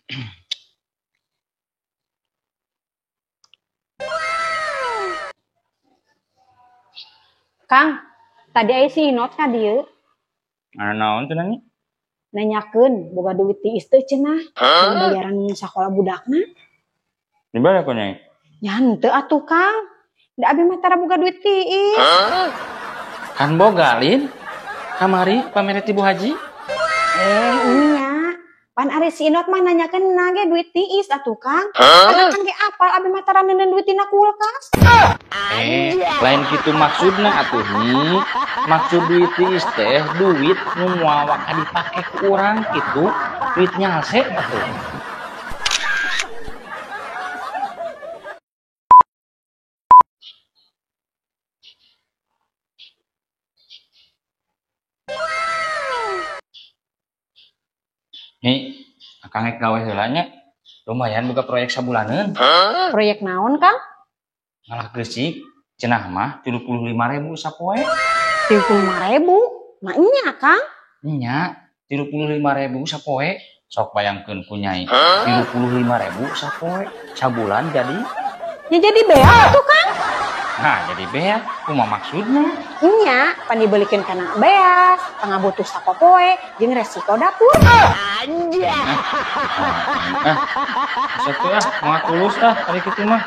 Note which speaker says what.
Speaker 1: Kang, tadi aya si Inot ka dieu.
Speaker 2: Naon teh nanya?
Speaker 1: Nanyakeun boga duit tiis teh cenah. Bayaran sakola budakna.
Speaker 2: Di mana kau nyai?
Speaker 1: Ya henteu atuh Kang. Da abi mah tara boga duit tiis.
Speaker 2: Kan boga Lin. Kamari pamere ti Bu Haji.
Speaker 1: Iya. Pan ari si Inot mah nanyakeun nage duit tiis atuh Kang. Karena kan ge apal abi mah tara neuneun duit tina kulkas.
Speaker 2: Lain kitu maksudna atuh Nyi. Maksud duit tiis teh duit nu moal waka dipake ku urang kitu. Duit nyalse atuh. Nih, akang rek gawe heula nya. Lumayan boga proyek sabulaneun.
Speaker 1: Proyek naon Kang?
Speaker 2: Ngalah geusik cenah mah 35.000 sapoe.
Speaker 1: 35.000. Nah nya Kang.
Speaker 2: Nya 35.000 sapoe. Sok bayangkeun ku nyai. 35.000 sapoe. Sabulan jadi.
Speaker 1: Ya jadi bea tuh Kang.
Speaker 2: Nah, jadi bea. Kumaha maksudna?
Speaker 1: Nya pan dibelikeun kana beas, tangah butuh sapopoe jeung resiko dapur.
Speaker 2: Anjay. Satu moal tulus tah ari kitu mah.